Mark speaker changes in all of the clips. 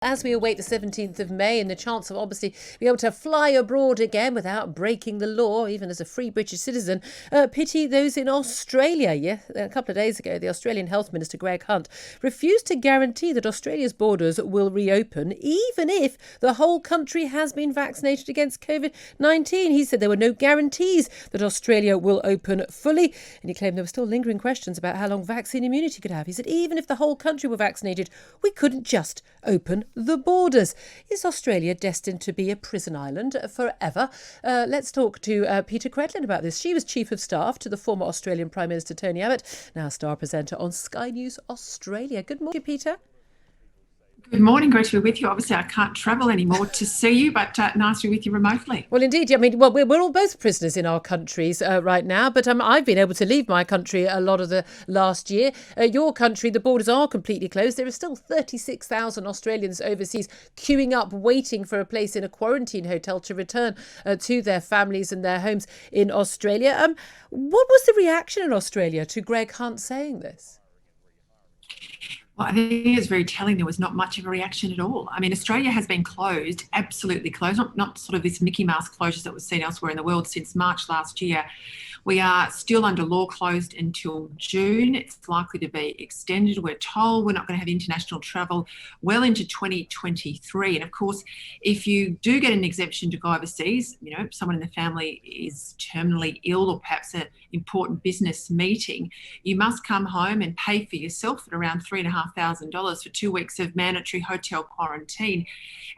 Speaker 1: As we await the 17th of May and the chance of obviously being able to fly abroad again without breaking the law, even as a free British citizen, pity those in Australia. Yeah, a couple of days ago, the Australian Health Minister, Greg Hunt, refused to guarantee that Australia's borders will reopen, even if the whole country has been vaccinated against COVID-19. He said there were no guarantees that Australia will open fully, and he claimed there were still lingering questions about how long vaccine immunity could have. He said even if the whole country were vaccinated, we couldn't just open the borders. Is Australia destined to be a prison island forever? Let's talk to Peta Credlin about this. She was Chief of Staff to the former Australian Prime Minister Tony Abbott, now star presenter on Sky News Australia. Good morning, Peter.
Speaker 2: Good morning, great to be with you. Obviously, I can't travel anymore to see you, but nice to be with you remotely.
Speaker 1: Well, indeed. I mean, well, we're all both prisoners in our countries right now, but I've been able to leave my country a lot of the last year. Your country, the borders are completely closed. There are still 36,000 Australians overseas queuing up, waiting for a place in a quarantine hotel to return to their families and their homes in Australia. What was the reaction in Australia to Greg Hunt saying this?
Speaker 2: Well, I think it's very telling there was not much of a reaction at all. I mean, Australia has been closed, absolutely closed, not sort of this Mickey Mouse closures that was seen elsewhere in the world since March last year. We are still under law closed until June. It's likely to be extended. We're told we're not going to have international travel well into 2023. And of course, if you do get an exemption to go overseas, you know, someone in the family is terminally ill or perhaps an important business meeting, you must come home and pay for yourself at around $3,500 for 2 weeks of mandatory hotel quarantine.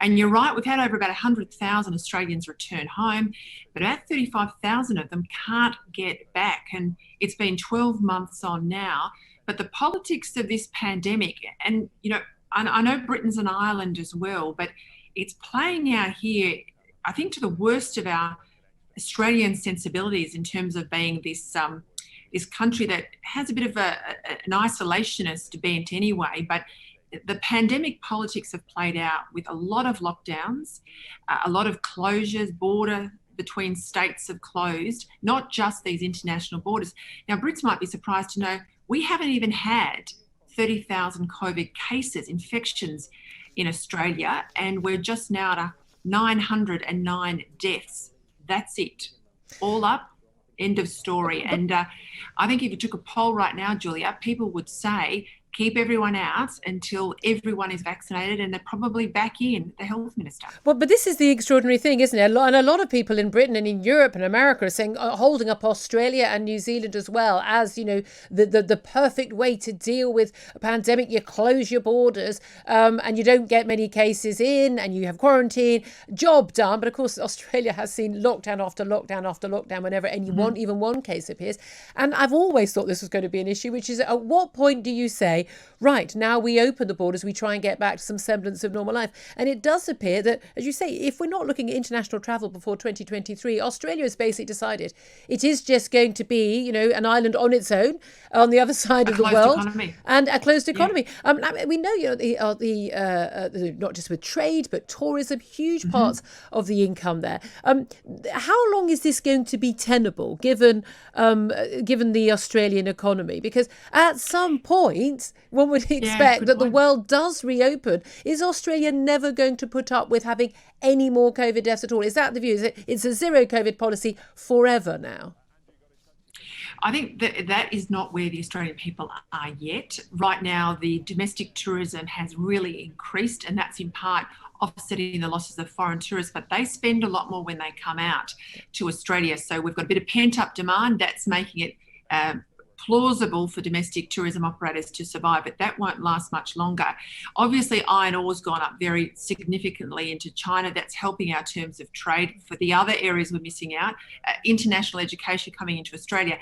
Speaker 2: And you're right, we've had over about 100,000 Australians return home, but about 35,000 of them can't get back. And it's been 12 months on now. But the politics of this pandemic, and, you know, I know Britain's an island as well, but it's playing out here, I think, to the worst of our Australian sensibilities in terms of being this this country that has a bit of an isolationist bent anyway. But the pandemic politics have played out with a lot of lockdowns, a lot of closures, border between states have closed, not just these international borders. Now, Brits might be surprised to know we haven't even had 30,000 COVID cases, infections in Australia, and we're just now at 909 deaths. That's it. All up, end of story. And I think if you took a poll right now, Julia, people would say keep everyone out until everyone is vaccinated, and they're probably back in, the health minister.
Speaker 1: Well, but this is the extraordinary thing, isn't it? And a lot of people in Britain and in Europe and America are saying, holding up Australia and New Zealand as well as, you know, the perfect way to deal with a pandemic. You close your borders and you don't get many cases in, and you have quarantine, job done. But of course, Australia has seen lockdown after lockdown after lockdown whenever even one case appears. And I've always thought this was going to be an issue, which is at what point do you say, right, now we open the borders, we try and get back to some semblance of normal life? And it does appear that, as you say, if we're not looking at international travel before 2023, Australia has basically decided it is just going to be, you know, an island on its own on the other side of the world, and a closed economy. Yeah. We know, you know, the not just with trade but tourism, huge parts of the income there. How long is this going to be tenable, given the Australian economy? Because at some point, one would expect that the world does reopen. Is Australia never going to put up with having any more COVID deaths at all? Is that the view? Is it's a zero COVID policy forever now?
Speaker 2: I think that is not where the Australian people are yet. Right now, the domestic tourism has really increased, and that's in part offsetting the losses of foreign tourists, but they spend a lot more when they come out to Australia. So we've got a bit of pent-up demand that's making it plausible for domestic tourism operators to survive, but that won't last much longer. Obviously, iron ore's gone up very significantly into China. That's helping our terms of trade. For the other areas we're missing out, international education coming into Australia.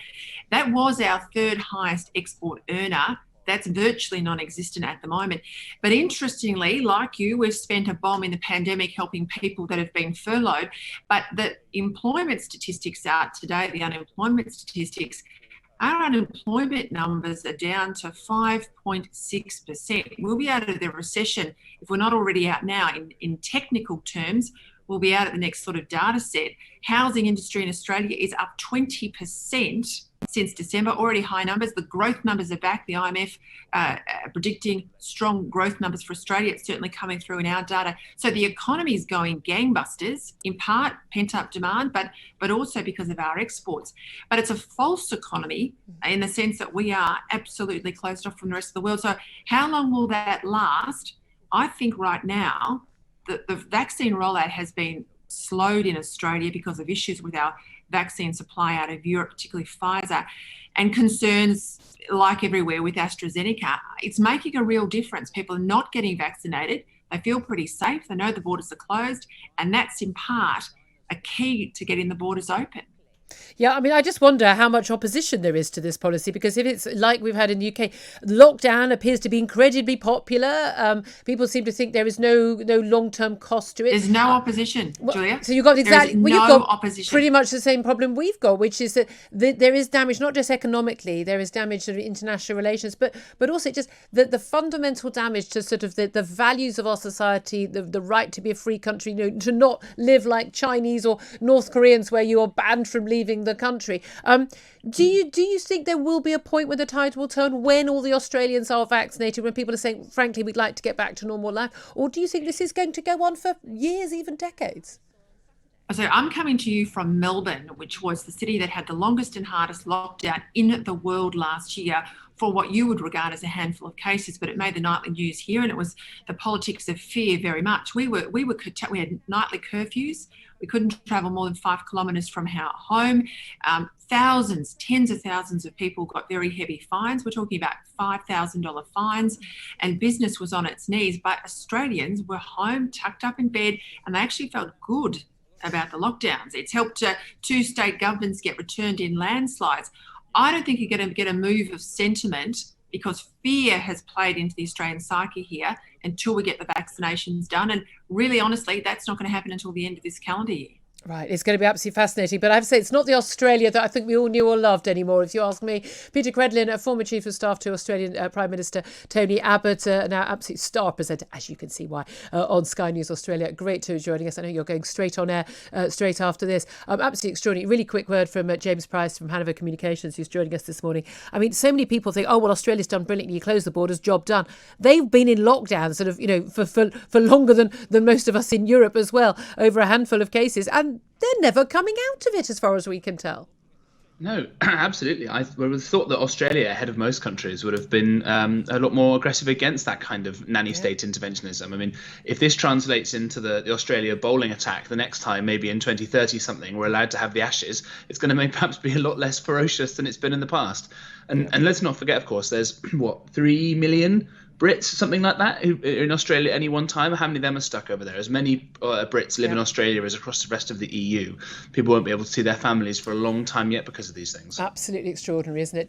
Speaker 2: That was our third highest export earner. That's virtually non-existent at the moment. But interestingly, like you, we've spent a bomb in the pandemic helping people that have been furloughed. But the employment statistics out today, the unemployment statistics, our unemployment numbers are down to 5.6%. We'll be out of the recession, if we're not already out now. In technical terms, we'll be out at the next sort of data set. Housing industry in Australia is up 20% since December, already high numbers. The growth numbers are back. The IMF predicting strong growth numbers for Australia. It's certainly coming through in our data. So the economy is going gangbusters, in part pent-up demand, but also because of our exports. But it's a false economy in the sense that we are absolutely closed off from the rest of the world. So how long will that last? I think right now the vaccine rollout has been slowed in Australia because of issues with our vaccine supply out of Europe, particularly Pfizer, and concerns like everywhere with AstraZeneca. It's making a real difference. People are not getting vaccinated. They feel pretty safe. They know the borders are closed, and that's in part a key to getting the borders open.
Speaker 1: Yeah, I mean, I just wonder how much opposition there is to this policy, because if it's like we've had in the UK, lockdown appears to be incredibly popular. People seem to think there is no long-term cost to it.
Speaker 2: There's no opposition, Julia.
Speaker 1: So you've got exactly
Speaker 2: you've got opposition.
Speaker 1: Pretty much the same problem we've got, which is that there is damage, not just economically, there is damage to international relations, but also just the fundamental damage to sort of the values of our society, the right to be a free country, to not live like Chinese or North Koreans where you are banned from leaving the country. Do you think there will be a point where the tide will turn when all the Australians are vaccinated, when people are saying, frankly, we'd like to get back to normal life? Or do you think this is going to go on for years, even decades?
Speaker 2: So I'm coming to you from Melbourne, which was the city that had the longest and hardest lockdown in the world last year for what you would regard as a handful of cases, but it made the nightly news here, and it was the politics of fear very much. We had nightly curfews. We couldn't travel more than 5 kilometres from our home. Thousands, tens of thousands of people got very heavy fines. We're talking about $5,000 fines, and business was on its knees. But Australians were home, tucked up in bed, and they actually felt good about the lockdowns. It's helped 2 state governments get returned in landslides. I don't think you're going to get a move of sentiment because fear has played into the Australian psyche here until we get the vaccinations done. And really, honestly, that's not going to happen until the end of this calendar year.
Speaker 1: Right, it's going to be absolutely fascinating. But I have to say, it's not the Australia that I think we all knew or loved anymore, if you ask me. Peta Credlin, a former Chief of Staff to Australian Prime Minister Tony Abbott, now absolute star presenter, as you can see why, on Sky News Australia. Great to joining us. I know you're going straight on air straight after this. Absolutely extraordinary. Really quick word from James Price from Hanover Communications, who's joining us this morning. I mean, so many people think, oh, well, Australia's done brilliantly. You close the borders, job done. They've been in lockdown sort of, for longer than most of us in Europe as well, over a handful of cases. And they're never coming out of it, as far as we can tell.
Speaker 3: No, absolutely. I would have thought that Australia, ahead of most countries, would have been a lot more aggressive against that kind of nanny state interventionism. I mean, if this translates into the Australia bowling attack, the next time, maybe in 2030 something, we're allowed to have the Ashes, it's going to perhaps be a lot less ferocious than it's been in the past. And let's not forget, of course, there's 3 million Brits, something like that, who in Australia at any one time. How many of them are stuck over there? As many Brits live in Australia as across the rest of the EU. People won't be able to see their families for a long time yet because of these things.
Speaker 1: Absolutely extraordinary, isn't it?